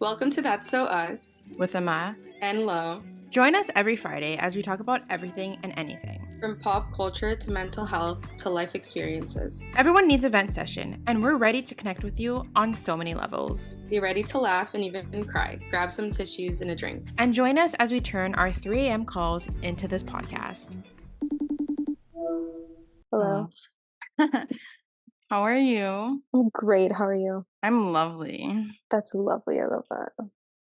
Welcome to That's So Us with Ama. and Lo. Join us every Friday as we talk about everything and anything. From pop culture to mental health to life experiences. Everyone needs a vent session, and we're ready to connect with you on so many levels. Be ready to laugh and even cry. Grab some tissues and a drink. And join us as we turn our 3 a.m. calls into this podcast. Hello. How are you? I'm great. How are you? I'm lovely. That's lovely. I love that.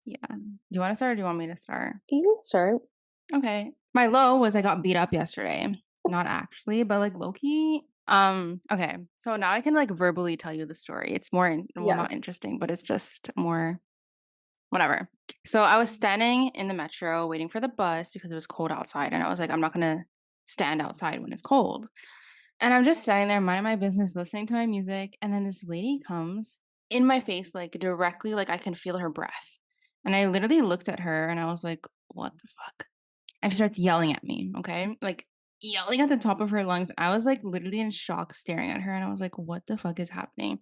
Yeah. Do you want to start or do you want me to start? You can start. Okay. My low was I got beat up yesterday. Not actually, but like low-key. Okay. So now I can like verbally tell you the story. It's more not interesting, but it's just more whatever. So I was standing in the metro waiting for the bus because it was cold outside, and I was like, I'm not gonna stand outside when it's cold. And I'm just standing there minding my business, listening to my music, and then this lady comes in my face, like directly, like I can feel her breath. And I literally looked at her and I was like, what the fuck? And she starts yelling at me, okay? Like yelling at the top of her lungs. I was like literally in shock staring at her, and I was like, what the fuck is happening?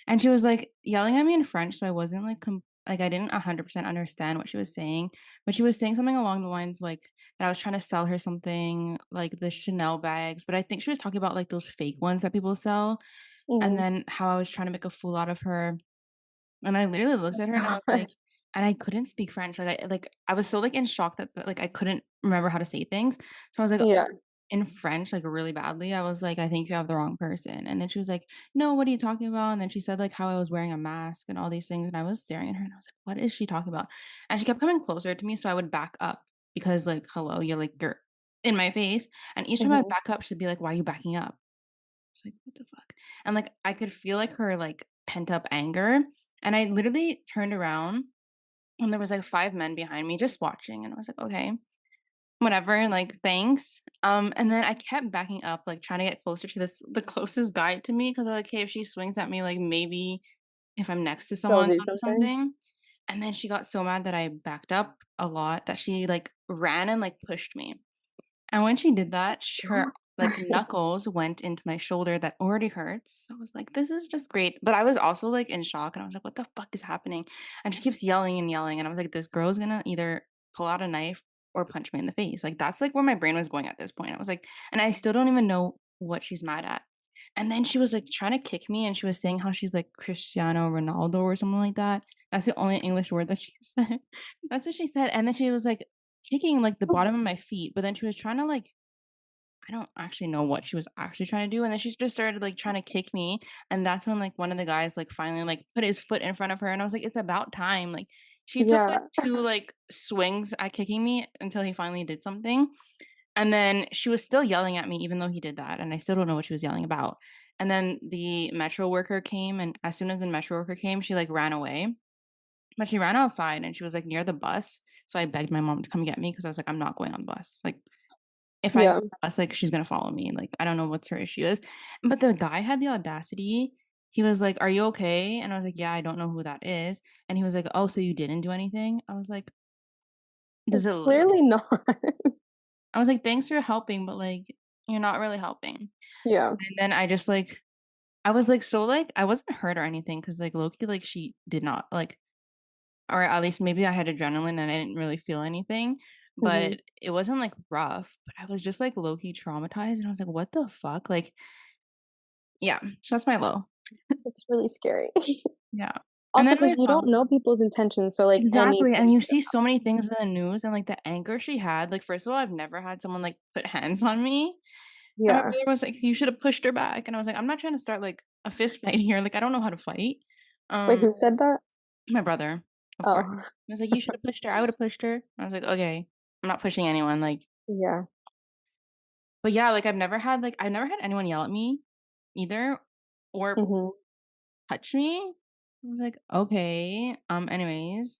And she was like yelling at me in French, so I wasn't like like I didn't 100% understand what she was saying, but she was saying something along the lines like that I was trying to sell her something like the Chanel bags, but I think she was talking about like those fake ones that people sell, and then how I was trying to make a fool out of her. And I literally looked at her and I was like, and I couldn't speak French. I was so like in shock that like I couldn't remember how to say things. So I was like, Yeah. in French, like really badly. I was like, I think you have the wrong person. And then she was like, no, what are you talking about? And then she said like how I was wearing a mask and all these things. And I was staring at her and I was like, what is she talking about? And she kept coming closer to me. So I would back up because like, hello, you're in my face. And each time I'd back up, she'd be like, why are you backing up? It's like, what the fuck? And like I could feel like her like pent up anger. And I literally turned around and there was like 5 men behind me just watching. And I was like, okay, whatever, like, thanks. And then I kept backing up, like, trying to get closer to the closest guy to me because I'm like, "Hey, if she swings at me, like, maybe if I'm next to someone, do they'll do something. something." And then she got so mad that I backed up a lot that she, like, ran and, like, pushed me. And when she did that, her, like, knuckles went into my shoulder that already hurts. I was like, "This is just great." But I was also, like, in shock, and I was like, "What the fuck is happening?" And she keeps yelling and yelling, and I was like, "This girl's gonna either pull out a knife or punch me in the face." Like, that's, like, where my brain was going at this point. I was like and I still don't even know what she's mad at. And then she was, like, trying to kick me, and she was saying how she's, like, Cristiano Ronaldo or something like that. That's the only English word that she said. That's what she said, and then she was, like, kicking, like, the bottom of my feet, but then she was trying to, like I don't actually know what she was actually trying to do, and then she just started, like, trying to kick me, and that's when, like, one of the guys, like, finally, like, put his foot in front of her, and I was like, "It's about time." Like, she took, like, Yeah. 2, like, swings at kicking me until he finally did something, and then she was still yelling at me even though he did that, and I still don't know what she was yelling about. And then the metro worker came, and as soon as the metro worker came, she, like, ran away, but she ran outside, and she was, like, near the bus, so I begged my mom to come get me because I was like, "I'm not going on the bus." Like if I Yeah. was like, she's gonna follow me, like, I don't know what's her issue is. But the guy had the audacity. He was like, "Are you okay?" And I was like, "Yeah, I don't know who that is." And he was like, "Oh, so you didn't do anything?" I was like, "Does it look like" Clearly not. I was like, "Thanks for helping, but, like, you're not really helping." Yeah. And then I just, like I was, like, so, like I wasn't hurt or anything because like, low-key, like, she did not, like or at least maybe I had adrenaline and I didn't really feel anything, but it wasn't, like, rough, but I was just, like, low-key traumatized, and I was like, "What the fuck?" Like yeah, so that's my low. It's really scary. Yeah. And Also, then my because you high don't know people's intentions, so, like, exactly, and anything you could see so many things in the news and, like, the anger she had, like, first of all, I've never had someone, like, put hands on me, and my Yeah. brother was like, "You should have pushed her back," and I was like, "I'm not trying to start, like, a fist fight here, like, I don't know how to fight." Wait, Um, who said that? my brother, of course. Oh. He was like, "You should have pushed her, I would have pushed her." I was like, "Okay, I'm not pushing anyone," like Yeah. but yeah, like, I've never had anyone yell at me either or Mhm. touch me. I was like, "Okay." Anyways,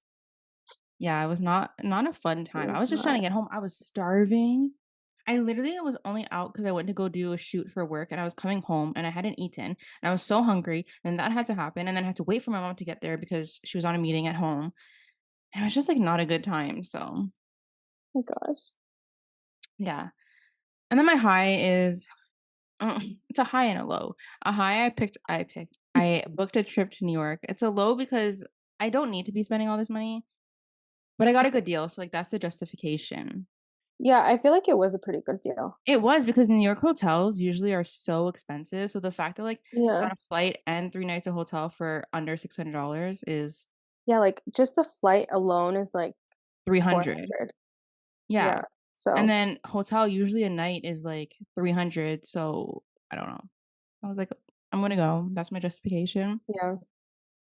yeah, it was not a fun time. I was just trying to God. get home. I was starving. I literally was only out because I went to go do a shoot for work, and I was coming home, and I hadn't eaten, and I was so hungry, and that had to happen, and then I had to wait for my mom to get there because she was on a meeting at home, and it was just, like, not a good time, so, Oh gosh. yeah. And then my high is it's a high and a low. A high I booked a trip to New York. It's a low because I don't need to be spending all this money, but I got a good deal, so, like, that's the justification. Yeah, I feel like it was a pretty good deal. It was because New York hotels usually are so expensive, so the fact that, like, I Yeah. got a flight and 3 nights of hotel for under $600 is Yeah, like, just the flight alone is, like, 300. 400. Yeah, Yeah, and so then hotel usually a night is, like, 300, so I don't know. I was like, "I'm gonna go." That's my justification. yeah.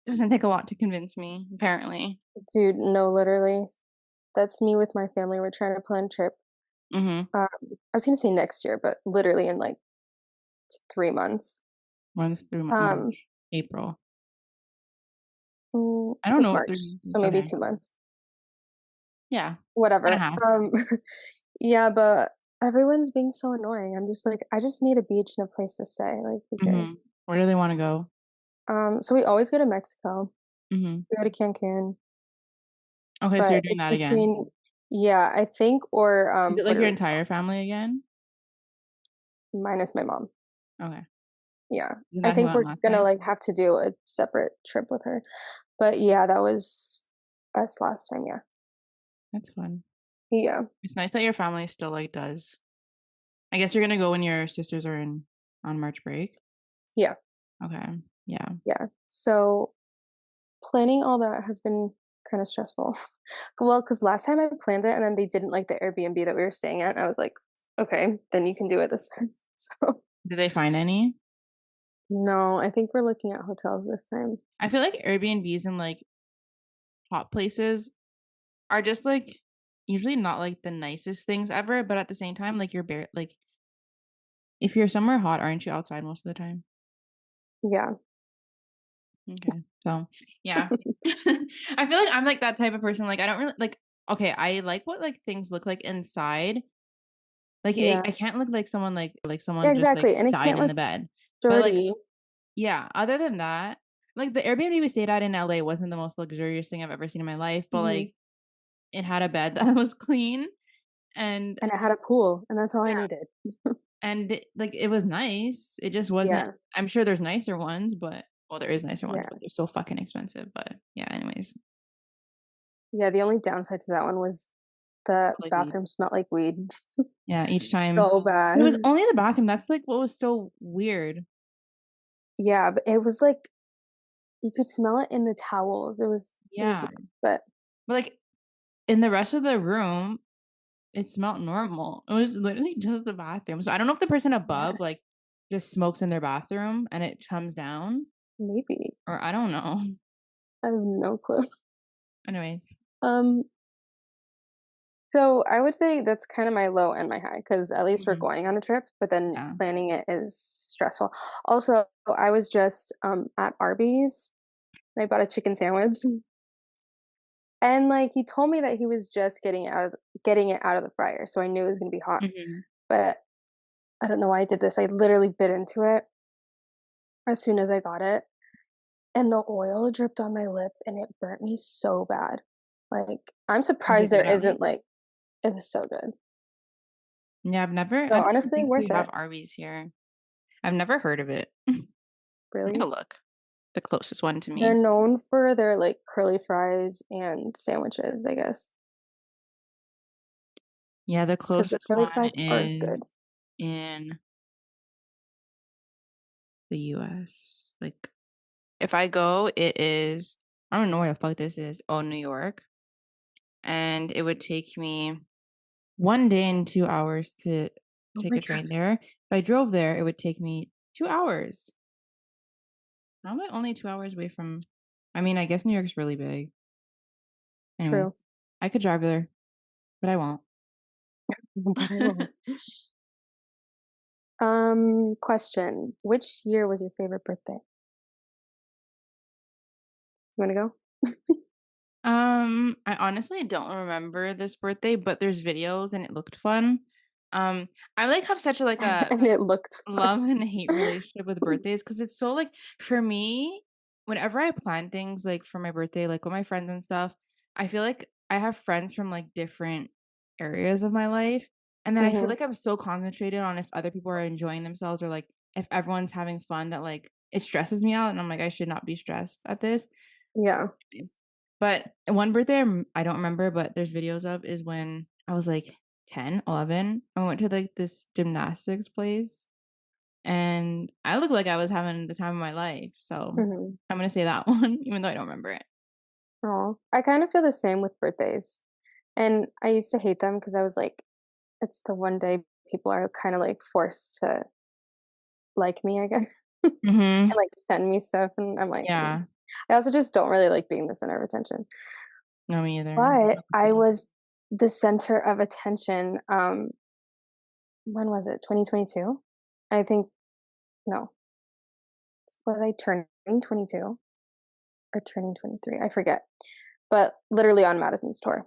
Doesn't take a lot to convince me, apparently. Dude, no, literally. That's me with my family, we're trying to plan a trip. Mhm. I was gonna say next year, but literally in, like, 3 months. Runs through Um, March, April. I don't it's know what 3 March, months is. so maybe Okay. 2 months. Yeah, and a Whatever. half. Yeah, but everyone's being so annoying. I'm just like, "I just need a beach and a place to stay," like, okay. Mhm. Where do they wanna go? So we always go to Mexico. Mhm. We go to Cancun, Okay, so you're but doing it's that again. between yeah, I think or, Is it, like, Puerto your Rico, entire family again? minus my mom. Okay. Yeah. Isn't I that who think went we're last gonna, time? like, have to do a separate trip with her. But yeah, that was us last time, yeah. That's fun. Yeah, It's nice that your family still, like, does. I guess you're gonna go when your sisters are in on March break? yeah, Okay. Yeah. yeah. So, planning all that has been kinda stressful. Well, because last time I planned it and then they didn't like the Airbnb that we were staying at, and I was like, "Okay, then you can do it this time." So, Did they find any? no, I think we're looking at hotels this time. I feel like Airbnbs in, like, hot places are just, like, usually not, like, the nicest things ever, but at the same time, like, you're bare like, if you're somewhere hot, aren't you outside most of the time? Yeah. Okay. So, yeah. I feel like I'm, like, that type of person, like, I don't really like okay, I like what, like, things look like inside. Like, I Yeah. can't look like someone like Yeah, someone just, like, exactly, and it died can't in the look bed. But, like dirty. yeah, other than that, like, the Airbnb we stayed at in LA wasn't the most luxurious thing I've ever seen in my life, but, Mhm. like, it had a bed that was clean and And it had a pool, and that's all I yeah, needed. like, it was nice. It just wasn't Yeah, I'm sure there's nicer ones, but well, there is nicer ones, yeah. but they're so fucking expensive, but yeah, anyways, Yeah, the only downside to that one was the like weed. bathroom smelled like weed. Yeah, each time So but it was bad. only the bathroom, that's, like, what was so weird. Yeah, but it was like you could smell it in the towels. It was Yeah, weird, but but, like, in the rest of the room, it smelled normal. It was literally just the bathroom. So I don't know if the person yeah, above, like, just smokes in their bathroom and it comes down, maybe. or I don't know. I have no clue. Anyways, Um, so I would say that's kind of my low and my high because at least we're mhm, going on a trip, but then yeah. planning it is stressful. Also, I was just at Arby's and I bought a chicken sandwich. And, like, he told me that he was just getting it out of the fryer, so I knew it was gonna be hot, Mhm. but I don't know why I did this. I literally bit into it as soon as I got it, and the oil dripped on my lip, and it burnt me so bad. Like, I'm Was it surprised there good at isn't, least? like it was so good. Yeah, I So, don't even honestly, think we worth have it. Arby's here. I've never heard of it. I gotta Really. look. The closest one to They're me. known for their, like, curly fries and sandwiches, I guess, Yeah, the because the closest curly one fries are good. is in the US. Like, if I go, it is I don't know where the fuck this is. Oh, New York. And it would take me 1 day and 2 hours to Oh take my a god. train there. If I drove there, it would take me 2 hours. How am I only 2 hours away from I mean, I guess New York's really big. True. Anyways, I could drive there, but I won't. But I won't. Question. Which year was your favorite birthday? You wanna go? I honestly don't remember this birthday, but there's videos and it looked fun. I, like, have such a, like, a And it looked fun. love and hate relationship with birthdays because it's so, like for me, whenever I plan things, like, for my birthday, like, with my friends and stuff, I feel like I have friends from, like, different areas of my life, and then I feel Mhm. like I'm so concentrated on if other people are enjoying themselves or, like, if everyone's having fun that, like, it stresses me out, and I'm like, "I should not be stressed at this." Yeah. But one birthday I don't remember, but there's videos of is when I was like 10, 11. I went to like this gymnastics place and I looked like I was having the time of my life. So Mhm. I'm gonna say that one, even though I don't remember it. Aw. I kind of feel the same with birthdays. And I used to hate them because I was like, it's the one day people are kind of like forced to like me, I guess, and Hmm. like send me stuff. And I'm like, "Mm." Yeah. I also just don't really like being the center of attention. No, me either. I But felt the I same. was the center of attention. When was it? 2022? I think, no, was I turning 22 or turning 23? I forget. But literally on Madison's tour.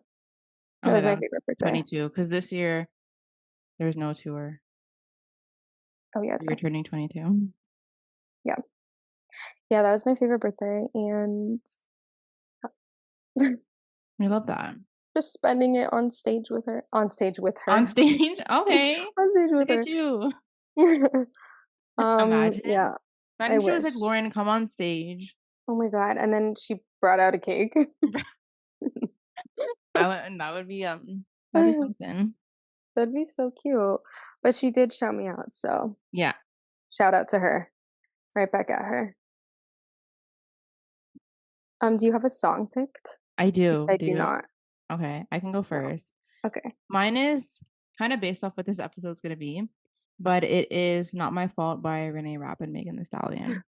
That Okay, was my that was favorite birthday. 22 because this year there was no tour. Oh, yeah. You're turning 22. Yeah. Yeah, that was my favorite birthday, and I love that. just spending it on stage with her. On stage with On her. stage? Okay. On stage with Look at her. you. Imagine. Yeah, I Imagine she was like, wish. Lauren, come on stage. Oh my god, and then she brought out a cake. That would be that'd be something. That'd be so cute. But she did shout me out, so Yeah, shout out to her. Right back at her. Do you have a song picked? I Because do. I Do do you? not. Okay, I can go No. first. Okay. Mine is kind of based off what this episode's gonna be, but it is Not My Fault by Renee Rapp and Megan Thee Stallion.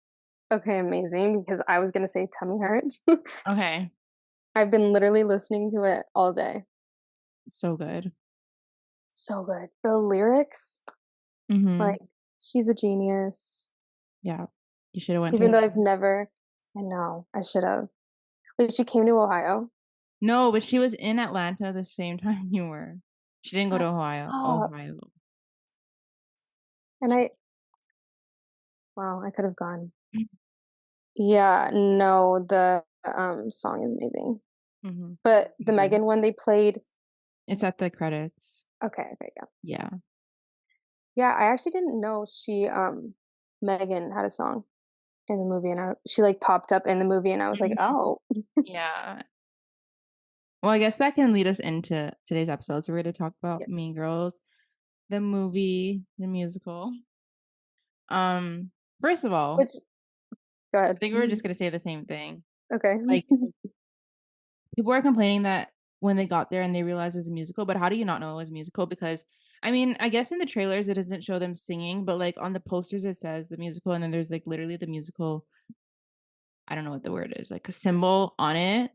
Okay, amazing, because I was gonna say Tummy Hurts. Okay, I've been literally listening to it all day. it's so good. So good. The lyrics, Mm-hmm. like, she's a genius. Yeah, you should have went to Even her though I've show. never I know, I should've. Like, she came to Ohio. No, but she was in Atlanta the same time you were. She didn't go to Shut Ohio. up. Ohio. And wow, I could have gone. Yeah, no, the, song is amazing. Mm-hmm. But the Megan one they played. It's at the credits. Okay, yeah. Yeah. Yeah, I actually didn't know Megan had a song in the movie, and she, like, popped up in the movie, and I was like, Mhm. "Oh." Yeah. Well, I guess that can lead us into today's episode. So we're going to talk about Yes. Mean Girls, the movie, the musical. Um, First of all, Which Go I ahead. think we're just going to say the same thing. Okay. Like people are complaining that when they got there and they realized it was a musical, but how do you not know it was a musical? Because I mean, I guess in the trailers it doesn't show them singing, but like on the posters it says the musical, and then there's like literally the musical. I don't know what the word is, like a symbol on it.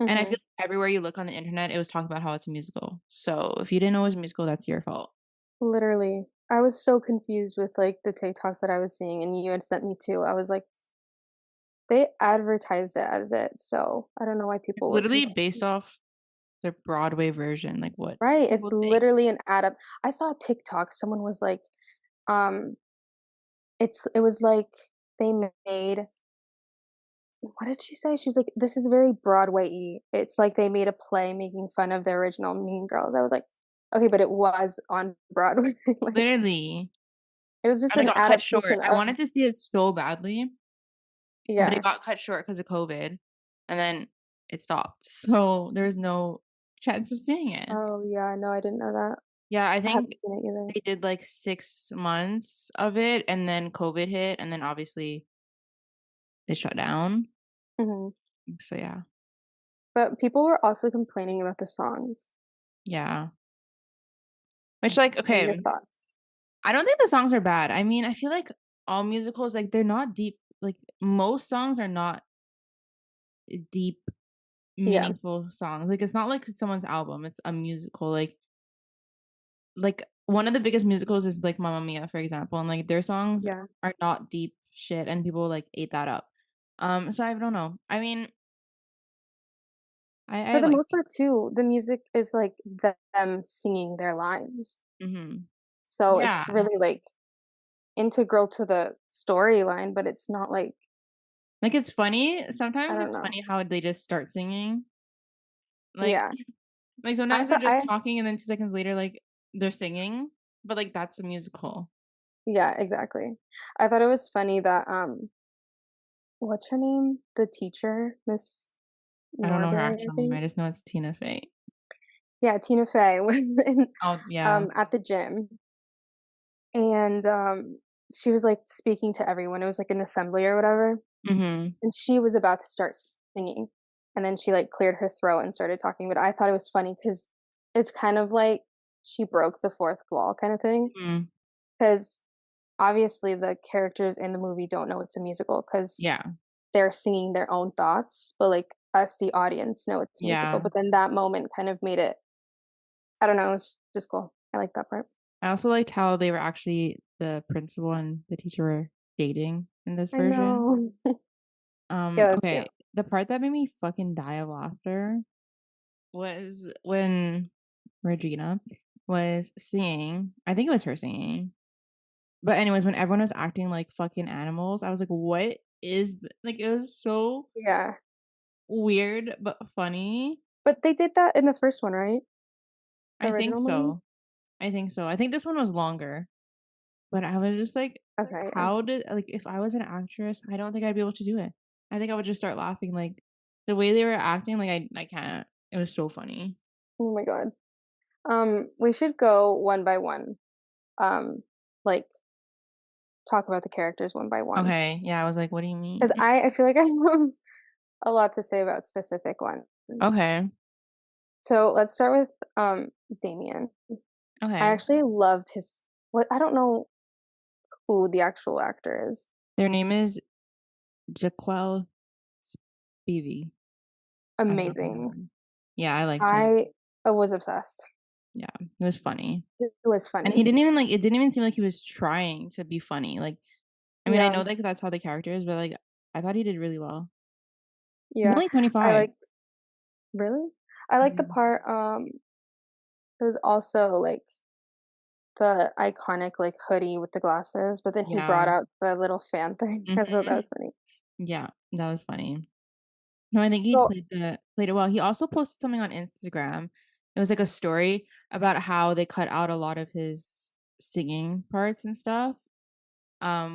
And I feel Mhm. like everywhere you look on the internet, it was talking about how it's a musical. So if you didn't know it was a musical, that's your fault. Literally. I was so confused with, like, the TikToks that I was seeing, and you had sent me too. I was like, they advertised it as it, so I don't know why It's people were literally based complaining. off the Broadway version. Like what Right, it's people think. literally an I saw a TikTok, someone was like, um, it was like they made what did she say? She was like, "This is very Broadway-y." It's like they made a play making fun of the original Mean Girls. I was like, "Okay, but it was on Broadway." Like, Literally. it was just And it an got cut short. adaptation I of. wanted to see it so badly, but it Yeah. got cut short because of COVID. And then it stopped. So there was no chance of seeing it. Oh, yeah, no, I didn't know that. Yeah, I I think haven't seen it either. they did like 6 months of it and then COVID hit and then obviously they shut down. Mhm. So yeah. But people were also complaining about the songs. Yeah. Which like, What are your okay, thoughts? I don't think the songs are bad. I mean, I feel like all musicals, like they're not deep. Like most songs are not deep, Yeah, meaningful songs. Like it's not like someone's album. It's a musical. Like one of the biggest musicals is like Mamma Mia, for example, and like their songs yeah. are not deep shit, and people like ate that up. So I don't know. I mean, For I the like most part too, the music is, like, them singing their lines. it. So Yeah, it's really, like, integral to the storyline, but it's not like like it's funny. I Sometimes don't it's know. funny how they just start singing. Like Yeah. like I sometimes they're thought just I talking, and then 2 seconds later, like they're singing, but like that's a musical. Yeah, exactly. I thought it was funny that, what's her name? The teacher, I don't know her Norbury, I actual name. I think. just know it's Tina Fey. Yeah, Tina Fey was in Oh, yeah. at the gym, and she was like speaking to everyone. It was like an assembly or whatever, Mhm. and she was about to start singing, and then she like cleared her throat and started talking. But I thought it was funny because it's kind of like she broke the fourth wall kind of thing. Mhm. Because obviously the characters in the movie don't know it's a musical because Yeah. they're singing their own thoughts, but like us, the audience, know it's a musical. Yeah. But then that moment kind of made it. I don't know. It's just cool. I like that part. I also liked how they were actually the principal and the teacher were dating in this I version. know. Yeah, that's cute. Okay, the part that made me fucking die of laughter was when Regina was singing. I think it was her singing. But anyways, when everyone was acting like fucking animals, I was like, "What is like?" It was so Yeah. weird but funny. But they did that in the first one, right? The I think original movie? so. I think so. I think this one was longer, but I was just like, Okay, yeah. how did like if I was an actress, I don't think I'd be able to do it. I think I would just start laughing like the way they were acting. Like I can't. It was so funny. Oh my god. We should go one by one. Like talk about the characters one by one. Okay, yeah. I was like, what do you Because mean? I feel like I have a lot to say about specific ones. Okay, So let's start with Damien. I okay. actually loved his what I don't know who the actual actor is. Their name is Jaquel Spivey. I don't Amazing. know. Yeah, I liked him. I was obsessed. Yeah, he was funny. It was And he funny. didn't even like it didn't even seem like he was trying to be funny. Like, I mean, I Yeah, know like that's how the character is, but like I thought he did really well. He's yeah. only I 25. liked really? I liked the Yeah. part it was also like the iconic like hoodie with the glasses, but then he brought Yeah. out the little fan thing. I thought that Mhm. was funny. Yeah, that was funny. No, I think he So played it well. He also posted something on Instagram. It was like a story about how they cut out a lot of his singing parts and stuff.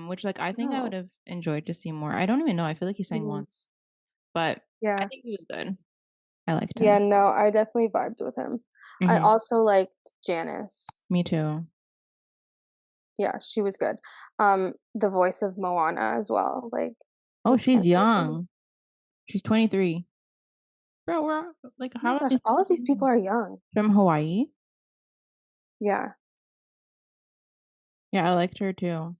Which like I think I would no. have enjoyed to see more. I don't even know. I feel like he sang Mhm. once, but I Yeah. think he was good. I liked Yeah, him. no, I definitely vibed with him. I Mhm. also liked Janice. Me too. Yeah, she was good. The voice of Moana as well, like, Oh, that's my she's favorite. young. She's 23. Bro, we're like Oh my how are gosh, these all people of so these people young? are young. From Hawaii? Yeah. Yeah, I liked her too.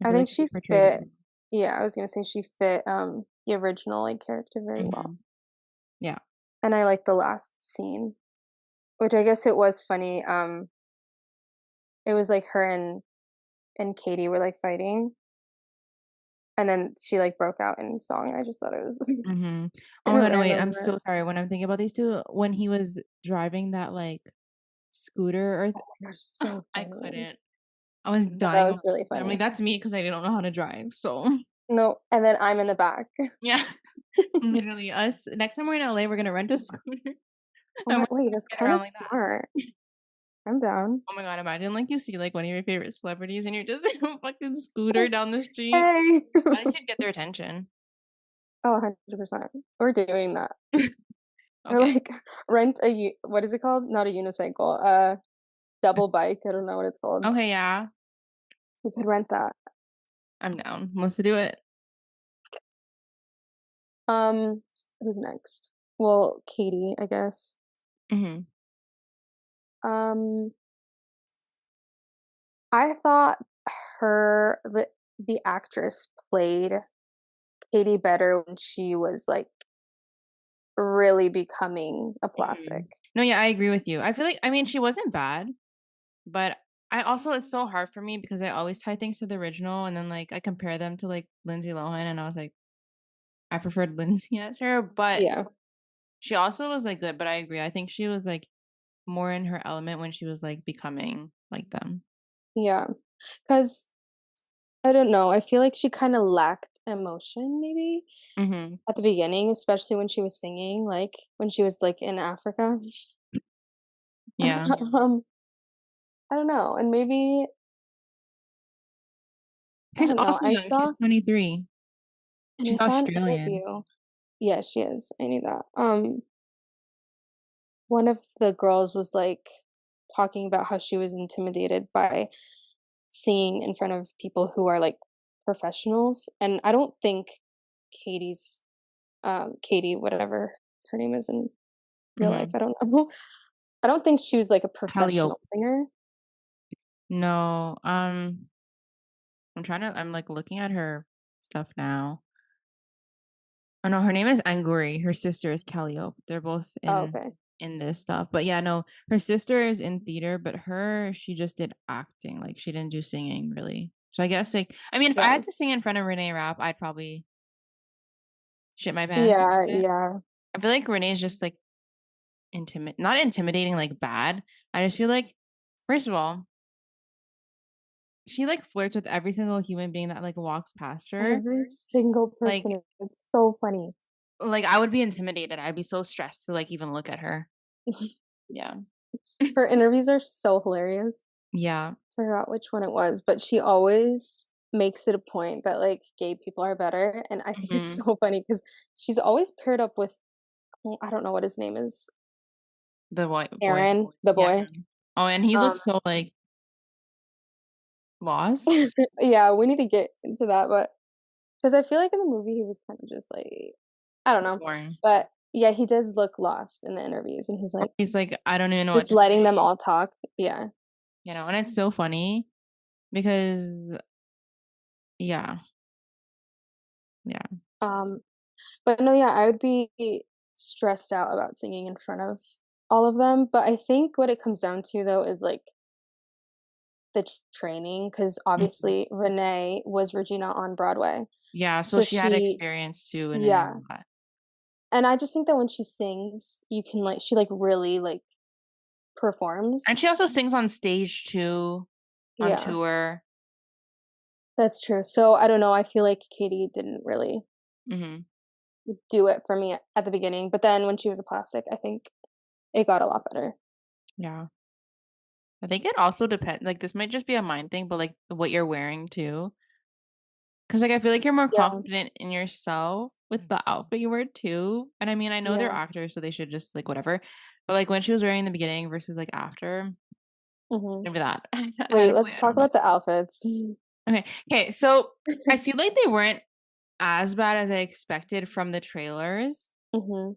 I I feel like think she she portrayed it fit well. yeah, I was gonna say she fit, the original, like, character very well. Mhm. Yeah. And I like the last scene, which I guess it was funny, it was, like, her and Katie were, like, fighting, and then she, like, broke out in song. I just thought it was Mhm. Oh in my a god, no, wait, random I'm moment. so sorry. When I'm thinking about these 2, when he was driving that, like, scooter or th They're so I funny. couldn't. I was No, that dying was over really it. I'm like, funny. "That's me," 'cause I don't know how to drive, so No, and then I'm in the back. yeah. Literally, us next time we're in LA, we're gonna rent a scooter, Oh and my we're just wait, gonna that's get kinda around like that. smart. I'm down. Oh my god, imagine, like, you see, like, one of your favorite celebrities, and you're just in a fucking scooter down the street. Hey. That should get their attention. Oh, 100%. We're doing that. Or, Okay. like, rent a u what is it called? Not a unicycle, double bike, I don't know what it's called. Okay, yeah. We could rent that. I'm down. Let's do it. Who's next? Well, Katie, I guess. Mhm. Um, I thought the actress played Katie better when she was, like, really becoming a plastic. Mhm. No, yeah, I agree with you. I feel like I mean, she wasn't bad, but I also it's so hard for me because I always tie things to the original and then, like, I compare them to, like, Lindsay Lohan, and I was like, I preferred Lindsay as her, but Yeah, she also was, like, good, but I agree. I think she was, like, more in her element when she was, like, becoming like them. yeah. Cause I don't know, I feel like she kinda lacked emotion maybe Mhm. at the beginning, especially when she was singing, like, when she was, like, in Africa. Yeah. Um, I don't know, and maybe I She's don't know, also young. She's 23. I She's saw an Australian. interview. Yeah, she is. I knew that. One of the girls was like talking about how she was intimidated by singing in front of people who are like professionals, and I don't think Katie's Katie, whatever her name is in real life, Mhm. I don't know. I don't think she was like a Calliope. professional singer. No, I'm like looking at her stuff now. Oh no, her name is Anguri. Her sister is Calliope. They're both Oh, okay. in this stuff. But yeah, no, her sister is in theater, but she just did acting. Like she didn't do singing really. So I guess like I mean, if I Yeah. had to sing in front of Renee Rapp, I'd probably shit my pants a Yeah, bit. yeah. I feel like Renee's just like not intimidating, like bad. I just feel like, first of all, she like flirts with every single human being that like walks past her. Every single Like person. It's so funny. like I would be intimidated. I'd be so stressed to like even look at her. Yeah. Her interviews are so hilarious. Yeah. Forgot which one it was, but she always makes it a point that like gay people are better, and I think it's Mhm. so funny because she's always paired up with I don't know what his name is, The white boy. Aaron, the Yeah. boy. Oh, and he Um, looks so like lost. yeah, we need to get into that, but because I feel like in the movie he was kind of just like I don't know, Boring. but yeah, he does look lost in the interviews, and he's Or like he's like, I don't even know what just to say. letting them all talk. Yeah. And it's so funny because yeah, yeah. Um, but no, yeah, I would be stressed out about singing in front of all of them. But I think what it comes down to though is like the training, because Mhm. obviously Renee was Regina on Broadway. Yeah, so So she had she, experience too in it and yeah. all that. And I just think that when she sings, you can like, she like really like And performs. she also sings on stage too, on Yeah, tour. that's true. So I don't know. I feel like Katie didn't really Mhm. do it for me at the beginning. But then when she was a plastic, I think it got a lot better. Yeah. I think it also depends. Like this might just be a mind thing, but like what you're wearing too. Because like I feel like you're more Yeah. confident in yourself with the outfit you wear too. And I mean, I know they're Yeah. actors, so they should just like whatever. But like when she was wearing in the beginning versus like after, Hmm. maybe that. Wait, Adequately, let's I talk don't know. about the outfits. Okay. Okay. So I feel like they weren't as bad as I expected from the trailers. Hmm.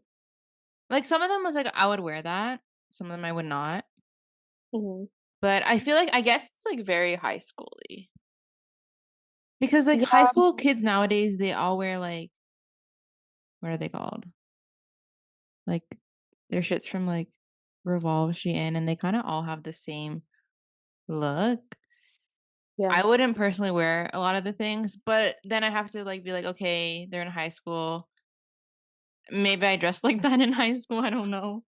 Like some of them was like I would wear that. Some of them I would not. Hmm. But I feel like I guess it's like very high schooly. Because like high Yeah. school kids nowadays, they all wear like what are they called? Like their shits from like Revolve, Shein, and they kind of all have the same look. Yeah. I wouldn't personally wear a lot of the things, but then I have to like be like, okay, they're in high school. Maybe I dressed like that in high school. I don't know.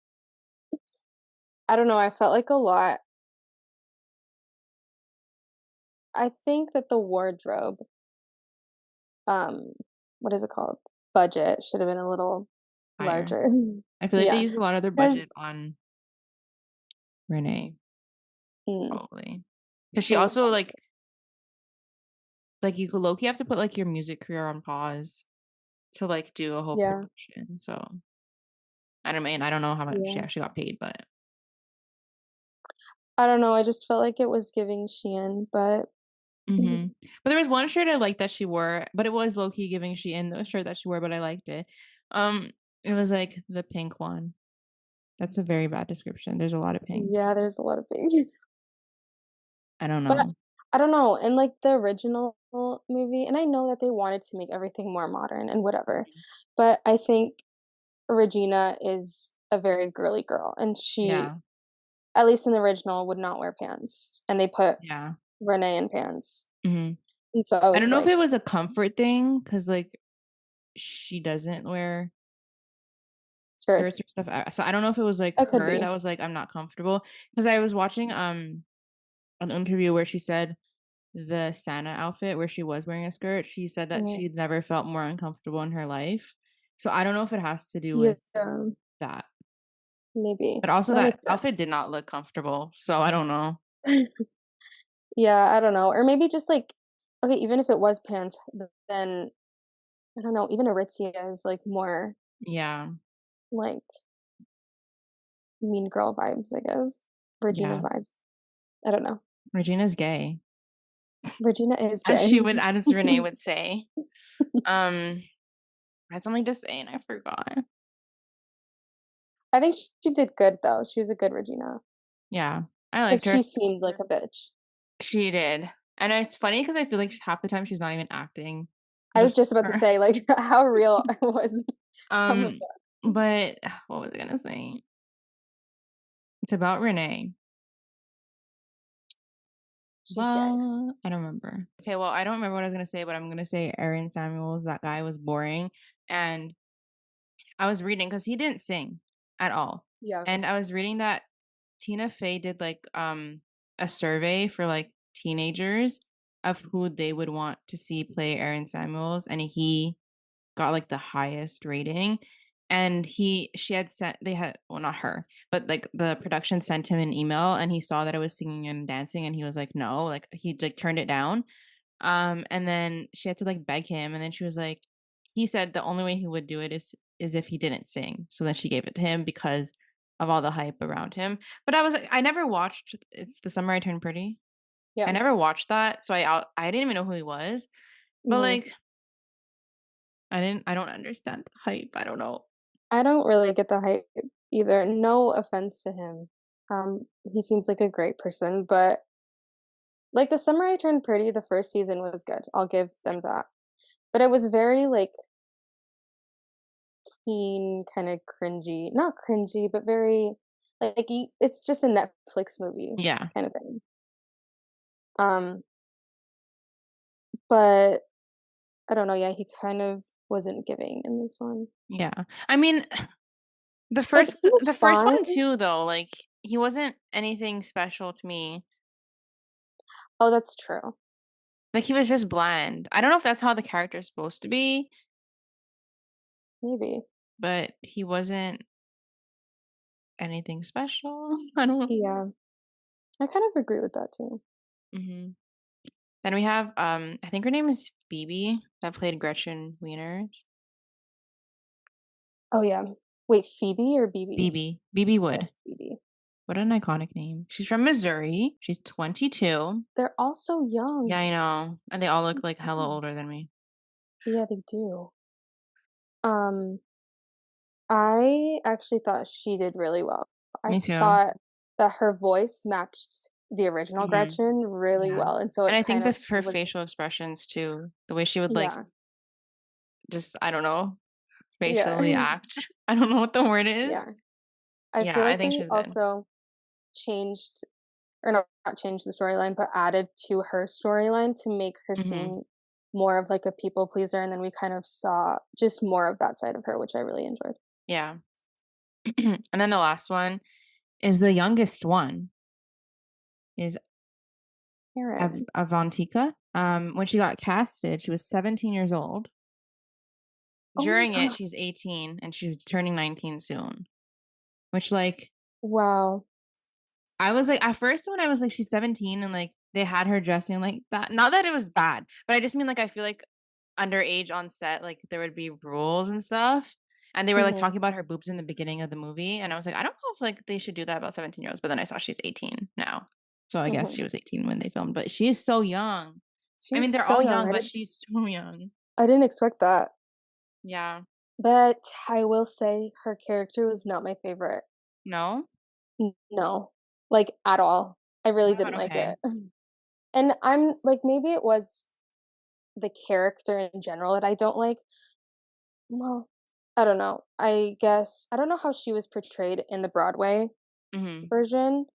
I don't know. I felt like a lot. I think that the wardrobe, um, what is it called? Budget should have been a little Higher. larger. I feel like they Yeah. used a lot of their budget Because, on Renee, mm, probably. Because she mm, also like you could low key have to put like your music career on pause to like do a whole yeah. production. So I don't know how much she Yeah. actually got paid, but I don't know. I just felt like it was giving Shein, but mhm. But there was one shirt I liked that she wore, but it was low key giving Shein the shirt that she wore, but I liked it. Um, it was like the pink one. That's a very bad description. There's a lot of pink. yeah, there's a lot of big. I don't But know. I don't know, in, like, the original movie and I know that they wanted to make everything more modern and whatever, but I think Regina is a very girly girl, and she, Yeah. at least in the original, would not wear pants, and they put Yeah. Renee in pants, Hmm. and so I I was don't know if like it was a comfort thing because like she doesn't wear skirts skirts. or stuff. So I don't know if it was like It could her be. that was like I'm not comfortable because I was watching an interview where she said the Santa outfit where she was wearing a skirt, she said that Mhm. she'd never felt more uncomfortable in her life. So I don't know if it has to do Yeah, with that. maybe. But also That that makes outfit did sense. not look comfortable. So I don't know. Yeah, I don't know, or maybe just, like okay, even if it was pants, then I don't know, even Aritzia is, like, more, Yeah. like, mean girl vibes, I guess. Regina Yeah. vibes. I don't know. Regina's gay, Regina is as gay. as Renee would say. Um, I had something to say and I forgot. I think she did good, though. She was a good Regina Yeah, I because liked her. she seemed like a bitch. She did, and it's funny because I feel like half the time she's not even acting. I was Just just about to her. say, like, how real was some of Um, that. but what was I gonna say? It's about Renee. She's gay. Well, I don't remember. Okay, well, I don't remember what I was gonna say, but I'm gonna say Aaron Samuels. That guy was boring, and I was reading because he didn't sing at all, Yeah. and I was reading that Tina Fey did like a survey for like teenagers of who they would want to see play Aaron Samuels, and he got like the highest rating. And she had sent, they had, well, not her, but like the production sent him an email, and he saw that I was singing and dancing, and he was like, no, like he like turned it down. And then she had to like beg him, and then she was like, he said the only way he would do it is if he didn't sing. So then she gave it to him because of all the hype around him. But I was like, I never watched It's the Summer I Turned Pretty. I Yeah. never watched that, so I didn't even know who he was. But Mhm. like I don't understand the hype. I don't know. I don't really get the hype either. No offense to him. He seems like a great person, but like The Summer I Turned Pretty, the first season was good. I'll give them that. But it was very like teen kind of cringy. Not cringy, but very like it's just a Netflix movie Yeah. kind of thing. Um, but I don't know, yeah, he kind of wasn't giving in this one. Yeah. I mean, Like he was the first fine. one too though, like he wasn't anything special to me. Oh, that's true. Like he was just bland. I don't know if that's how the character's supposed to be, Maybe. but he wasn't anything special. I don't know. Yeah. I kind of agree with that too. Hmm. Then we have I think her name is Phoebe that played Gretchen Wieners. Oh yeah. Wait, Phoebe or BB? Phoebe Wood. Yes, Phoebe. What an iconic name. She's from Missouri. She's 22. They're all so young. Yeah, I know. And they all look like hella older than me. Yeah, they do. Um, I actually thought she did really well. I Me too. thought that her voice matched the original Hmm. Gretchen really Yeah. well, and so And it I think kind of her was facial expressions too, the way she would like yeah. just, I don't know, facially Yeah. act. I don't know what the word is. Yeah. I Yeah, feel I like think they she's good. also changed or no, not changed the storyline, but added to her storyline to make her Hmm. seem more of like a people pleaser, and then we kind of saw just more of that side of her, which I really enjoyed. Yeah. And then the last one is the youngest one is Karen. Avantika. When she got casted, she was 17 years old. Oh my During it, god. she's 18 and she's turning 19 soon. Which like Wow. I was like at first when I was like she's 17 and like they had her dressing like that. Not that it was bad, but I just mean like I feel like underage on set, like there would be rules and stuff. And they were like Mhm. talking about her boobs in the beginning of the movie. And I was like, I don't know if like they should do that about 17-year-olds. But then I saw she's 18 now. So I guess Mhm. she was 18 when they filmed, but she is so young. She I mean, was they're so all young. young, but she's so young. I didn't expect that. Yeah. But I will say her character was not my favorite. No? No. Like at all. I really Oh, didn't like okay. it. And I'm like maybe it was the character in general that I don't like. Well, I don't know. I guess I don't know how she was portrayed in the Broadway Hmm. version,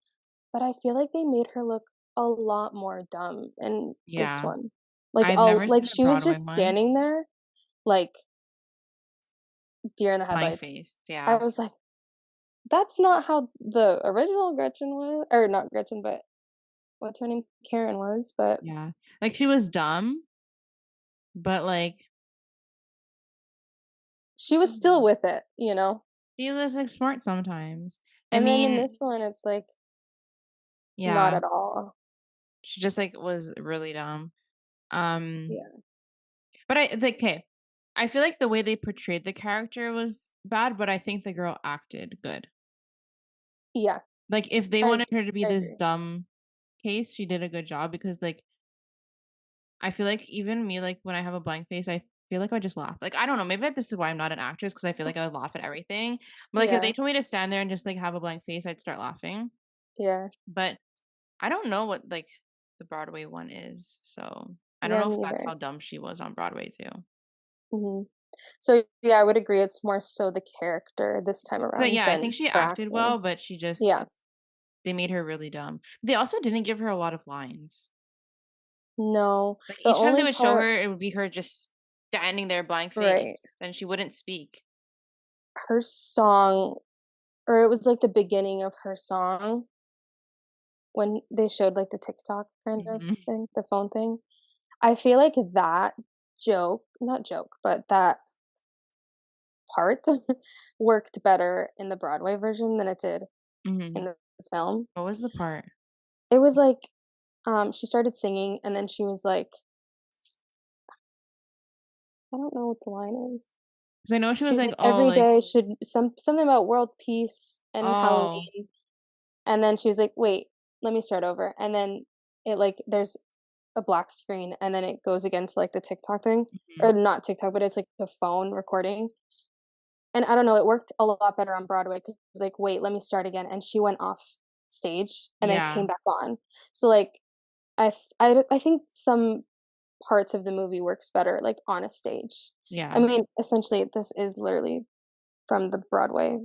but I feel like they made her look a lot more dumb in this Yeah. one. Like I've never like seen the she was Broadway just one. standing there like deer in the Blank headlights. faced. I Yeah. was like, that's not how the original Gretchen was, or not Gretchen, but what's her name? Karen was, but Yeah. Like she was dumb, but like she was still with it, you know? she was like smart sometimes. I And then in mean, this one, it's like not yeah, at all. she just like was really dumb. Um, Yeah. but I like okay. I feel like the way they portrayed the character was bad, but I think the girl acted good. Yeah, Like, if they I wanted her to be I this agree. dumb case, she did a good job because, like, I feel like even me, like, when I have a blank face, I feel like I just laugh. Like, I don't know, maybe this is why I'm not an actress because I feel like I would laugh at everything. But, like, if they Yeah, told me to stand there and just, like, have a blank face, I'd start laughing. yeah, But I don't know what, like, the Broadway one is, so I don't yeah, know if me that's either. how dumb she was on Broadway too. Mhm. So, yeah, I would agree it's more so the character this time So, around yeah, I than think she her acted acting. well, but she Yeah. just they made her really dumb. They also didn't give her a lot of lines. No, Like, the each time they only would show part her, it would be her just standing there blank right. face, and she wouldn't speak. Her song or it was, like, the beginning of her song when they showed, like, the TikTok kind of Mhm. thing, the phone thing. I feel like that joke not joke, but that part worked better in the Broadway version than it did in Mhm. the film. What was the part? It was like, she started singing and then she was like I don't know what the line is. 'Cause I know she She was was like, like, "Oh, "Every like" day should something about world peace and oh. Halloween." And then she was like, "Wait, let me start over." And then it, like there's a black screen, and then it goes again to, like, the TikTok thing, Mhm. or not TikTok, but it's, like, the phone recording. And I don't know, it worked a lot better on Broadway 'cause it was like, "Wait, let me start again," and she went off stage and then Yeah. came back on. So, like, I think some parts of the movie works better, like, on a stage. I Yeah. mean, essentially, this is literally from the Broadway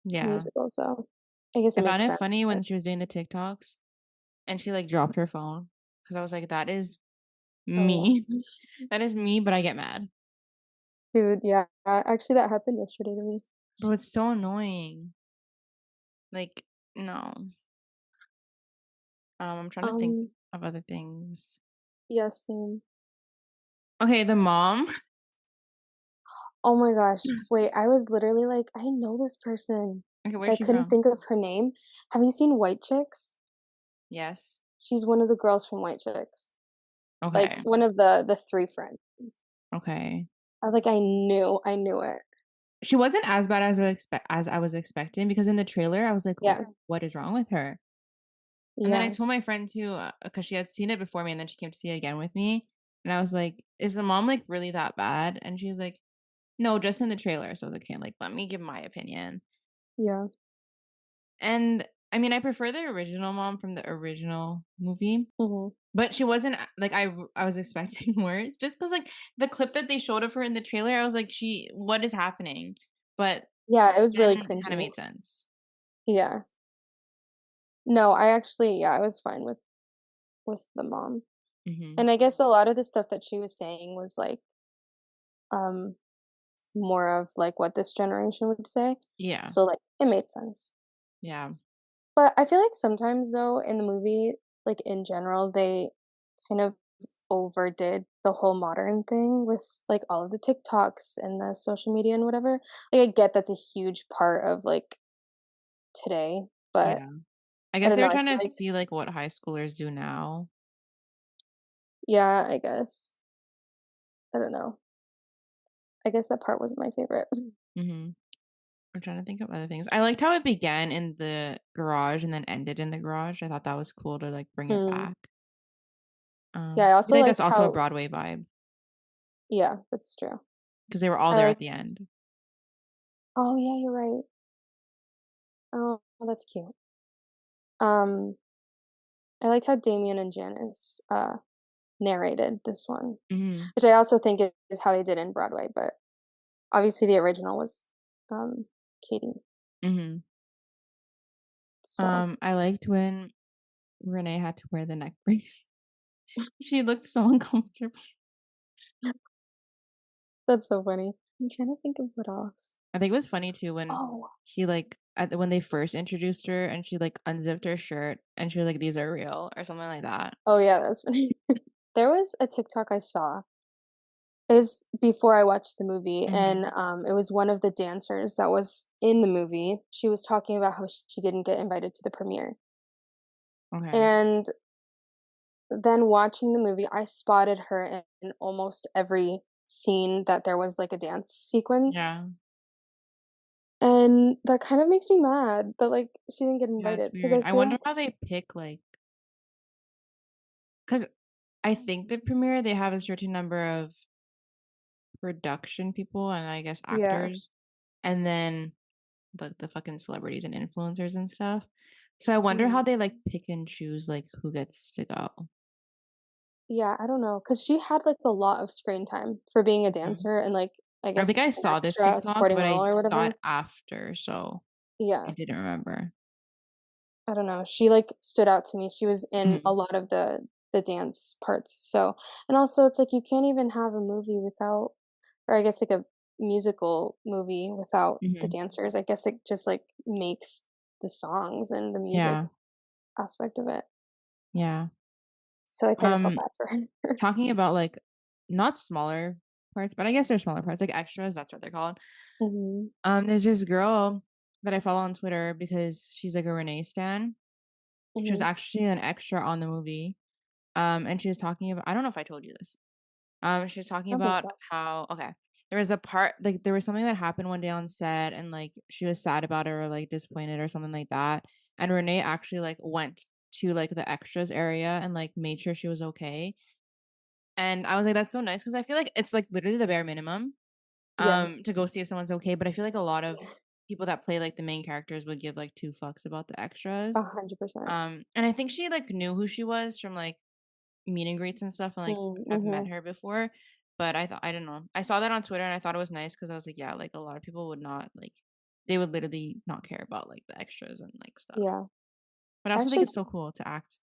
Yeah. musical, so I guess it I found makes it sense, funny but when she was doing the TikToks and she, like, dropped her phone because I was like, "That is oh, me. That is me, but I get mad." dude, yeah, actually, that happened yesterday to me. Bro, it's so annoying. Like, no. I'm trying to think Um, of other things. yeah, same. Okay, the mom. Oh my gosh, wait, I was literally like, "I know this person." Okay, I where's she couldn't from? think of her name. Have you seen White Chicks? Yes. She's one of the girls from White Chicks, like, Okay. one of the 3 friends. Okay. I was like, I knew it. She wasn't as bad as I was expecting because in the trailer I was like, Yeah, What is wrong with her?" And then I yeah, told my friend too, because she had seen it before me, and then she came to see it again with me, and I was like, "Is the mom like really that bad?" And she was like, "No, just in the trailer." So I was like, "Okay, like let me give my opinion." yeah, And I mean, I prefer the original mom from the original movie, mhm. but she wasn't like I was expecting worse, just because like the clip that they showed of her in the trailer, I was like, "She, what is happening?" But Yeah, it was really then it kind of cringy. made sense. Yeah. No, I actually yeah, I was fine with the mom. Hmm. And I guess a lot of the stuff that she was saying was, like, um, more of, like, what this generation would say. Yeah, So, like, it made sense. yeah, But I feel like sometimes, though, in the movie, like, in general, they kind of overdid the whole modern thing with, like, all of the TikToks and the social media and whatever. Like, I get that's a huge part of, like, today, but yeah. I I guess don't they know, were I trying feel to like see like what high schoolers do now. yeah, I guess. I don't know. I guess that part wasn't my favorite. Hmm. I'm trying to think of other things. I liked how it began in the garage and then ended in the garage. I thought that was cool to like bring it Mm. back. Yeah, I I feel also like that's liked also a how Broadway vibe yeah, that's true. because they were all I there at liked the end. oh, yeah, you're right. Oh, that's cute. Um, I liked how Damien and Janice, narrated this one, Hmm. which I also think is how they did in Broadway, but obviously the original was, Katie. Hmm. So I liked when Renee had to wear the neck brace. She looked so uncomfortable. that's so funny. I'm trying to think of what else. I think it was funny too when Oh. she like when they first introduced her and she like unzipped her shirt and she was like, "These are real" or something like that. Oh, yeah, that was funny. There was a TikTok I saw. It was before I watched the movie, Hmm. and, it was one of the dancers that was in the movie. She was talking about how she didn't get invited to the premiere, Okay. and then watching the movie, I spotted her in almost every seen that there was like a dance sequence, Yeah. and that kind of makes me mad that like she didn't get Yeah, it's invited because weird. I I wonder feel how they pick, like, because I think the premiere, they have a certain number of production people and I guess yeah, actors, and then the fucking celebrities and influencers and stuff. So I wonder how mhm. they, like, pick and choose, like, who gets to go. Yeah, I don't know because she had like a lot of screen time for being a Mhm. dancer and like I I guess think I an saw this extra, a TikTok, supporting but role I or saw whatever. it after, so I Yeah. didn't remember. I don't know, she, like, stood out to me, she was in a Mhm. lot of the dance parts, so and also it's like you can't even have a movie without or I guess, like, a musical movie without the Mhm. dancers, I guess it just, like, makes the songs and the music Yeah. aspect of it, Yeah. so I kinda felt Um, bad for her. talking about, like, not smaller parts, but I guess they're smaller parts, like extras, that's what they're called. Mhm, There's this girl that I follow on Twitter because she's like a Renee stan. She was mhm, actually an extra on the movie. And she was talking about, I don't know if I told you this. She was talking I don't think about so. how, okay, there was a part, like there was something that happened one day on set and like she was sad about it or like disappointed or something like that. And Renee actually like went to like the extras area and like made sure she was okay. And I was like, that's so nice because I feel like it's like literally the bare minimum Yeah, to go see if someone's okay. But I feel like a lot of people that play like the main characters would give like two fucks about the extras. 100%. And I think she like knew who she was from like meet and greets and stuff and like Mm, have met mhm, her before. But I thought, I don't know. I saw that on Twitter and I thought it was nice because I was like, yeah, like a lot of people would not like, they would literally not care about like the extras and like stuff. yeah. But I I also think actually it's so cool to act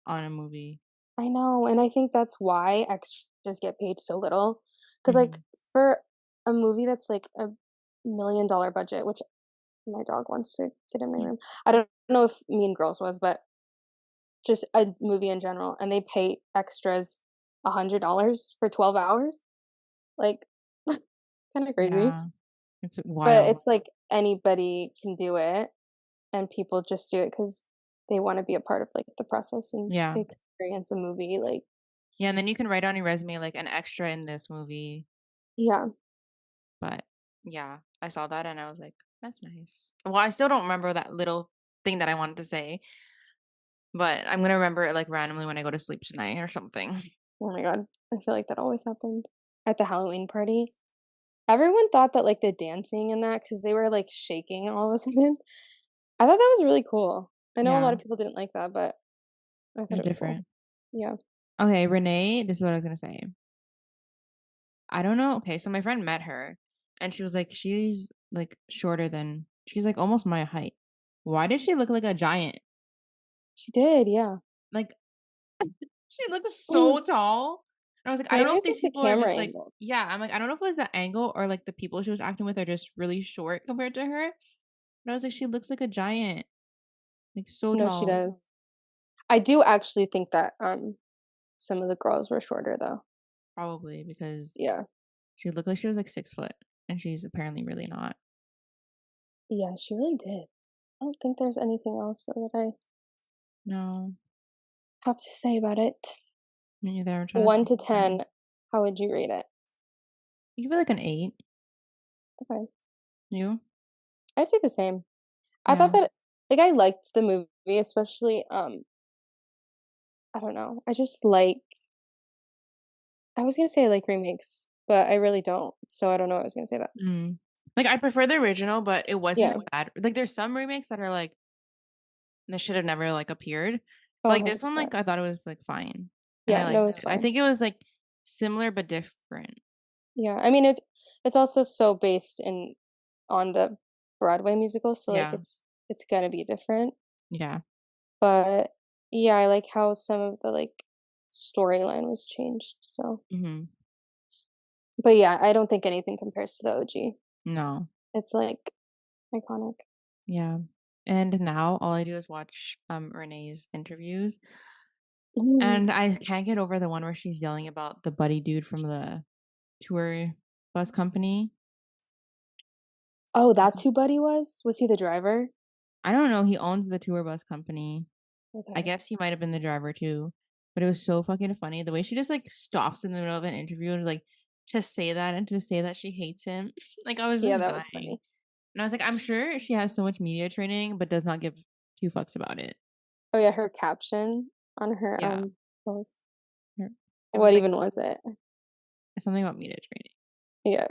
on a movie. I know, and I think that's why extras get paid so little. Cause like, Hmm. for a movie that's, like, $1,000,000 budget, which my dog wants to get in my room. I don't know if Mean Girls was, but just a movie in general, and they pay extras $100 for 12 hours? Like, kinda crazy. Yeah, it's But wild. it's like anybody can do it, and people just do it because they wanna be a part of, like, the process and Yeah. experience a movie, like Yeah. And then you can write on your resume like an extra in this movie. yeah. But yeah, I saw that and I was like, that's nice. Well, I still don't remember that little thing that I wanted to say, but I'm gonna remember it like randomly when I go to sleep tonight or something. Oh my god. I feel like that always happens. At the Halloween party, everyone thought that, like, the dancing and that because they were, like, shaking all of a sudden. I thought that was really cool. I know a lot Yeah, of people didn't like that, but I it thought was it was cool. different. Yeah. Okay, Renee, this is what I was gonna say. I don't know. Okay, so my friend met her and she was like, she's like shorter than, she's like almost my height. Why does she look like a giant? She did, yeah. Like, she looks so tall. And I was like, I don't Maybe know if it's these just the people are camera just like, angle. yeah, I'm like, I don't know if it was the angle or like the people she was acting with are just really short compared to her. But I was like, she looks like a giant, like so No, she tall. does. I do actually think that, some of the girls were shorter, though. Probably because Yeah. she looked like she was like 6 foot and she's apparently really not. Yeah, she really did. I don't think there's anything else that I No, have to say about it. me neither. I'm trying to 1 think. to 10, how would you rate it? You give it like an 8. Okay. You? I'd say the same. I thought Yeah. that like, I liked the movie, especially, I don't know, I just like I was gonna say I like remakes, but I really don't, so I don't know I was gonna say that. Mm. Like, I prefer the original, but it wasn't Yeah. bad. Like, there's some remakes that are like, this should have never like appeared. But Oh, like this one, 100%. like I thought it was like fine, and I Yeah, no, liked it's it. I fine. think it was like similar but different. Yeah, I mean, it's also so based in on the Broadway musical, so, like, Yeah. it's gonna be different, Yeah. but, yeah, I like how some of the, like, storyline was changed, so Hmm. but, yeah, I don't think anything compares to the OG. No. It's, like, iconic. Yeah. And now all I do is watch Renee's interviews, Mm. and I can't get over the one where she's yelling about the buddy dude from the tour bus company. Oh, that's who Buddy was? Was he the driver? I don't know. He owns the tour bus company. I Okay. guess he might have been the driver too, but it was so fucking funny. The way she just like stops in the middle of an interview and like to say that and to say that she hates him. Like, I was Yeah, just that was dying. funny. And I was like, I'm sure she has so much media training, but does not give two fucks about it. Oh yeah, her caption on her Yeah. post. It What was like even was it? something about media training, Yeah.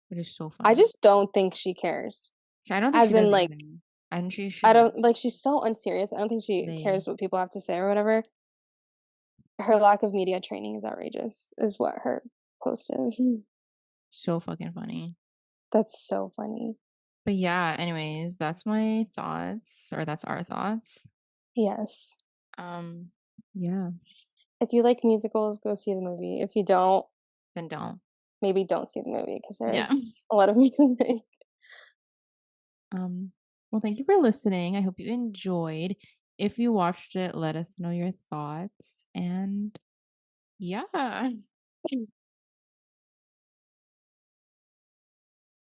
which is so I funny. just don't think she cares. I don't think As she in does like either. And she I should don't like she's so unserious. I don't think she they cares what people have to say or whatever. Her lack of media training is outrageous, is what her post is. so fucking funny. That's so funny. But yeah, anyways, that's my thoughts, or that's our thoughts. Yes. Yeah, If you like musicals, go see the movie. If you don't, then don't. maybe don't see the movie because Yeah. there's a lot of music. Well, thank you for listening. I hope you enjoyed. If you watched it, let us know your thoughts. And yeah.